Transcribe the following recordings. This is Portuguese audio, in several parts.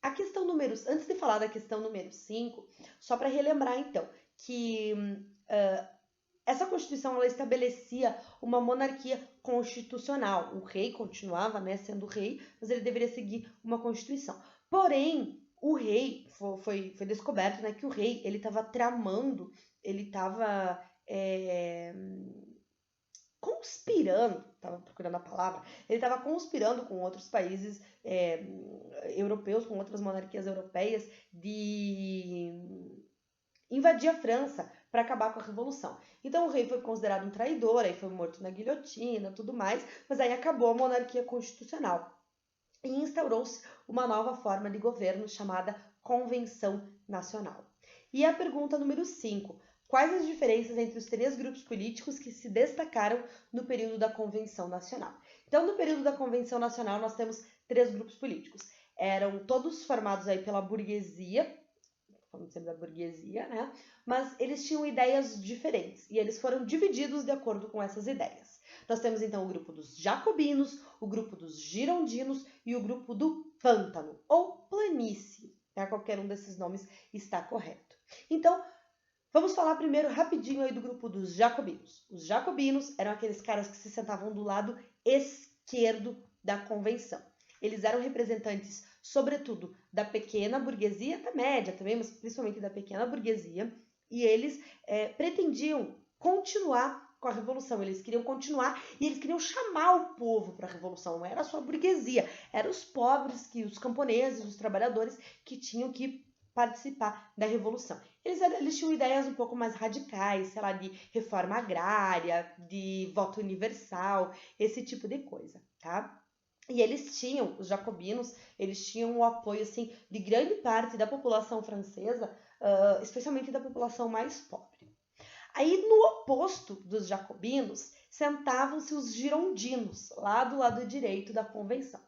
A questão número... Antes de falar da questão número 5, só para relembrar, então, que essa Constituição ela estabelecia uma monarquia constitucional. O rei continuava, né, sendo rei, mas ele deveria seguir uma Constituição. Porém, o rei, foi descoberto, né, que o rei ele estava tramando, ele estava conspirando, estava procurando a palavra, ele estava conspirando com outros países europeus, com outras monarquias europeias, de invadir a França para acabar com a Revolução. Então o rei foi considerado um traidor, aí foi morto na guilhotina, tudo mais, mas aí acabou a monarquia constitucional e instaurou-se uma nova forma de governo chamada Convenção Nacional. E a pergunta número 5. Quais as diferenças entre os três grupos políticos que se destacaram no período da Convenção Nacional? Então, no período da Convenção Nacional, nós temos três grupos políticos. Eram todos formados aí pela burguesia, falando sempre da burguesia, né? Mas eles tinham ideias diferentes e eles foram divididos de acordo com essas ideias. Nós temos então o grupo dos jacobinos, o grupo dos girondinos e o grupo do pântano, ou planície. Né? Qualquer um desses nomes está correto. Então, vamos falar primeiro rapidinho aí do grupo dos jacobinos. Os jacobinos eram aqueles caras que se sentavam do lado esquerdo da convenção. Eles eram representantes, sobretudo, da pequena burguesia, da média também, mas principalmente da pequena burguesia, e eles pretendiam continuar com a revolução. Eles queriam continuar e eles queriam chamar o povo para a revolução. Não era só a burguesia, eram os pobres, os camponeses, os trabalhadores que tinham que participar da revolução. Eles tinham ideias um pouco mais radicais, sei lá, de reforma agrária, de voto universal, esse tipo de coisa, tá? E eles tinham, os jacobinos, eles tinham o apoio, assim, de grande parte da população francesa, especialmente da população mais pobre. Aí, no oposto dos jacobinos, sentavam-se os girondinos, lá do lado direito da convenção.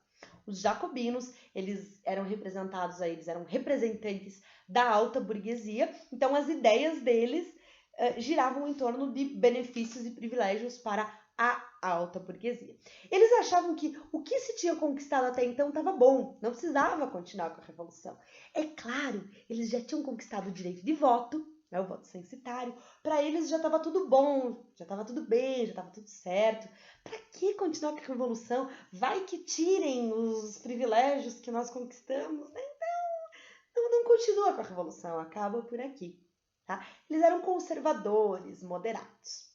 Os jacobinos, eles eram representados aí, eles eram representantes da alta burguesia, então as ideias deles giravam em torno de benefícios e privilégios para a alta burguesia. Eles achavam que o que se tinha conquistado até então estava bom, não precisava continuar com a revolução. É claro, eles já tinham conquistado o direito de voto, né, o voto censitário, para eles já estava tudo bom, já estava tudo bem, já estava tudo certo. Para que continuar com a revolução? Vai que tirem os privilégios que nós conquistamos, né? Então, não continua com a revolução, acaba por aqui. Tá? Eles eram conservadores, moderados.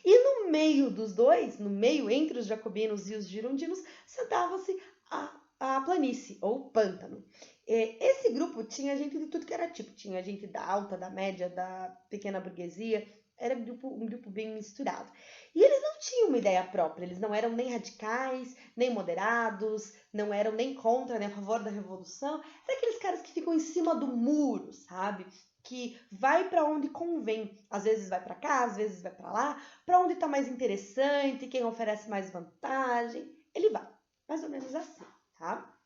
E no meio dos dois, no meio entre os jacobinos e os girondinos, sentava-se a planície, ou pântano. Esse grupo tinha gente de tudo que era tipo. Tinha gente da alta, da média, da pequena burguesia. Era um grupo bem misturado. E eles não tinham uma ideia própria. Eles não eram nem radicais, nem moderados, não eram nem contra, nem a favor da revolução. Eram aqueles caras que ficam em cima do muro, sabe? Que vai para onde convém. Às vezes vai para cá, às vezes vai para lá, para onde está mais interessante, quem oferece mais vantagem, ele vai. Mais ou menos assim, tá?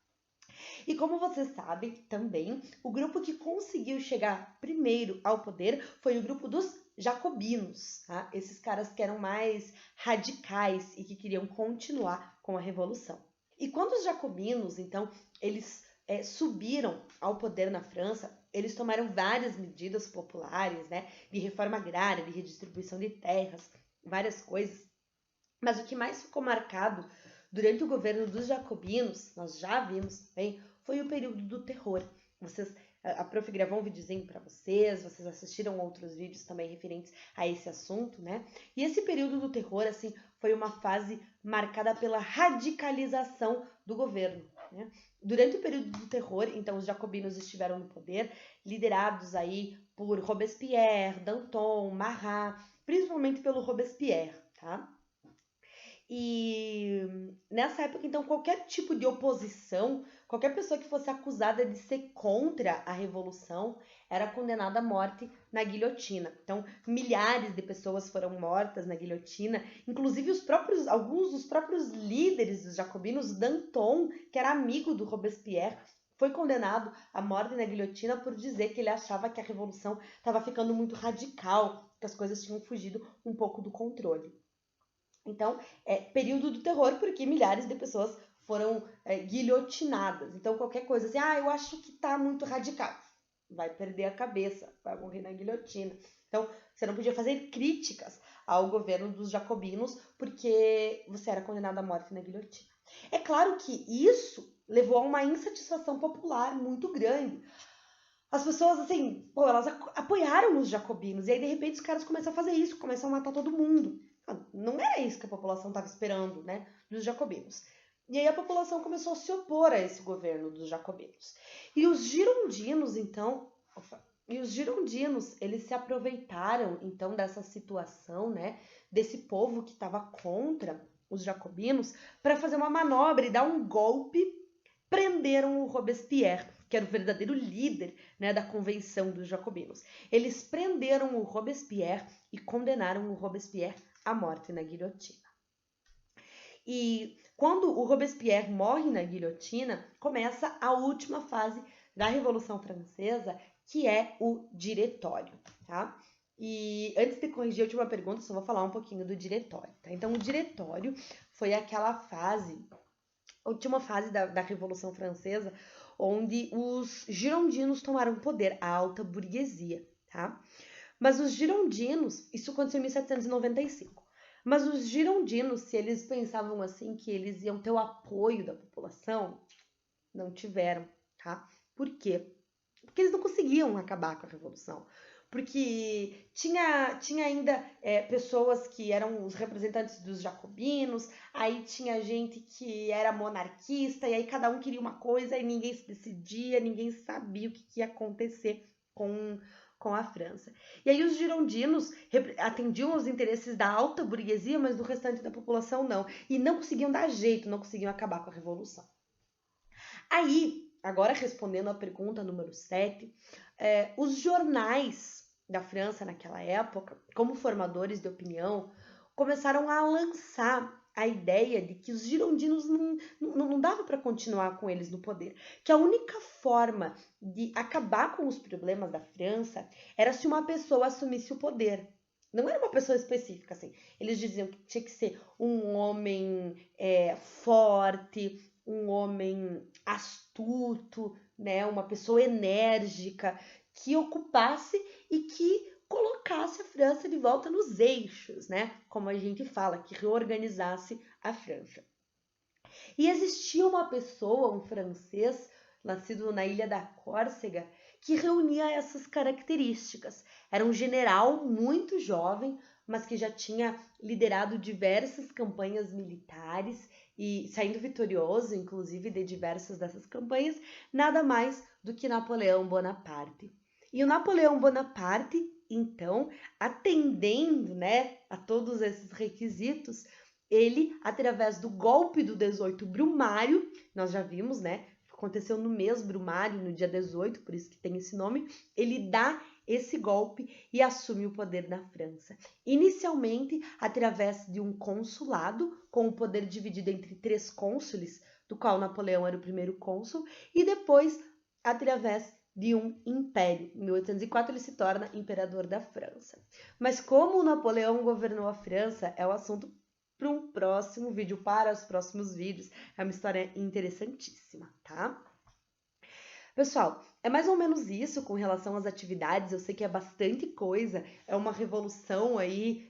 E como você sabe também, o grupo que conseguiu chegar primeiro ao poder foi o grupo dos jacobinos, tá? Esses caras que eram mais radicais e que queriam continuar com a revolução. E quando os jacobinos, então, eles subiram ao poder na França, eles tomaram várias medidas populares, né, de reforma agrária, de redistribuição de terras, várias coisas. Mas o que mais ficou marcado durante o governo dos jacobinos, nós já vimos também, foi o período do terror. A Prof. gravou um videozinho para vocês assistiram outros vídeos também referentes a esse assunto, né? E esse período do terror, assim, foi uma fase marcada pela radicalização do governo, né? Durante o período do terror, então, os jacobinos estiveram no poder, liderados aí por Robespierre, Danton, Marat, principalmente pelo Robespierre, tá? E nessa época, então, qualquer tipo de oposição, qualquer pessoa que fosse acusada de ser contra a revolução, era condenada à morte na guilhotina. Então, milhares de pessoas foram mortas na guilhotina, inclusive alguns dos próprios líderes dos jacobinos, Danton, que era amigo do Robespierre, foi condenado à morte na guilhotina por dizer que ele achava que a revolução estava ficando muito radical, que as coisas tinham fugido um pouco do controle. Então, período do terror, porque milhares de pessoas foram guilhotinadas. Então, qualquer coisa assim, eu acho que tá muito radical, vai perder a cabeça, vai morrer na guilhotina. Então, você não podia fazer críticas ao governo dos jacobinos porque você era condenado à morte na guilhotina. É claro que isso levou a uma insatisfação popular muito grande. As pessoas, assim, elas apoiaram os jacobinos. E aí, de repente, os caras começam a fazer isso, começam a matar todo mundo. Não era isso que a população estava esperando, né, dos jacobinos. E aí a população começou a se opor a esse governo dos jacobinos. E os girondinos, então... eles se aproveitaram, então, dessa situação, né, desse povo que estava contra os jacobinos, para fazer uma manobra e dar um golpe. Prenderam o Robespierre, que era o verdadeiro líder, né, da convenção dos jacobinos. Eles prenderam o Robespierre e condenaram o Robespierre à morte na guilhotina. E quando o Robespierre morre na guilhotina, começa a última fase da Revolução Francesa, que é o diretório, tá? E antes de corrigir a última pergunta, só vou falar um pouquinho do diretório, tá? Então, o diretório foi aquela fase, a última fase da Revolução Francesa, onde os girondinos tomaram poder, a alta burguesia, tá? Mas os girondinos, isso aconteceu em 1795, mas os girondinos, se eles pensavam assim que eles iam ter o apoio da população, não tiveram, tá? Por quê? Porque eles não conseguiam acabar com a Revolução. Porque tinha ainda pessoas que eram os representantes dos jacobinos, aí tinha gente que era monarquista, e aí cada um queria uma coisa e ninguém se decidia, ninguém sabia o que ia acontecer com a França. E aí os girondinos atendiam aos interesses da alta burguesia, mas do restante da população não. E não conseguiam dar jeito, não conseguiam acabar com a Revolução. Aí, agora respondendo a pergunta número 7, os jornais da França naquela época, como formadores de opinião, começaram a lançar a ideia de que os girondinos não dava para continuar com eles no poder, que a única forma de acabar com os problemas da França era se uma pessoa assumisse o poder. Não era uma pessoa específica, assim. Eles diziam que tinha que ser um homem forte, um homem astuto, né, uma pessoa enérgica, que ocupasse e que colocasse a França de volta nos eixos, né, como a gente fala, que reorganizasse a França. E existia uma pessoa, um francês, nascido na ilha da Córcega, que reunia essas características. Era um general muito jovem, mas que já tinha liderado diversas campanhas militares e saindo vitorioso, inclusive, de diversas dessas campanhas, nada mais do que Napoleão Bonaparte. E o Napoleão Bonaparte, então, atendendo, né, a todos esses requisitos, ele, através do golpe do 18 Brumário, nós já vimos, né, aconteceu no mês Brumário, no dia 18, por isso que tem esse nome, ele dá esse golpe e assume o poder na França. Inicialmente, através de um consulado, com o poder dividido entre 3 cônsules, do qual Napoleão era o primeiro cônsul, e depois, através de um império. Em 1804, ele se torna imperador da França. Mas como Napoleão governou a França, é o assunto para um próximo vídeo, para os próximos vídeos. É uma história interessantíssima, tá? Pessoal, é mais ou menos isso com relação às atividades. Eu sei que é bastante coisa, é uma revolução aí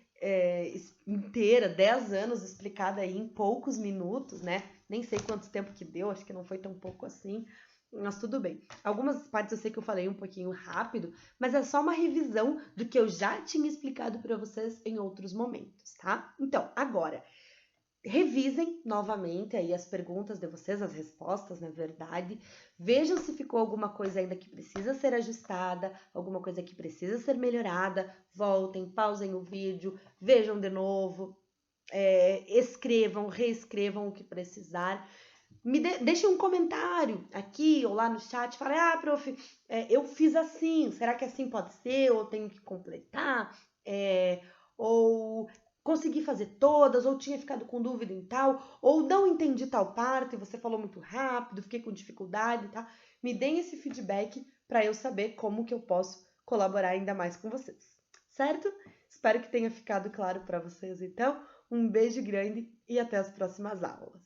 inteira, 10 anos explicada aí em poucos minutos, né? Nem sei quanto tempo que deu, acho que não foi tão pouco assim, mas tudo bem. Algumas partes eu sei que eu falei um pouquinho rápido, mas é só uma revisão do que eu já tinha explicado para vocês em outros momentos, tá? Então, agora, revisem novamente aí as perguntas de vocês, as respostas, na verdade. Vejam se ficou alguma coisa ainda que precisa ser ajustada, alguma coisa que precisa ser melhorada. Voltem, pausem o vídeo, vejam de novo, escrevam, reescrevam o que precisar. Deixem um comentário aqui ou lá no chat. Falem, prof, eu fiz assim, será que assim pode ser? Ou tenho que completar? Ou consegui fazer todas, ou tinha ficado com dúvida em tal, ou não entendi tal parte, você falou muito rápido, fiquei com dificuldade, tá? Me deem esse feedback para eu saber como que eu posso colaborar ainda mais com vocês, certo? Espero que tenha ficado claro para vocês, então. Um beijo grande e até as próximas aulas.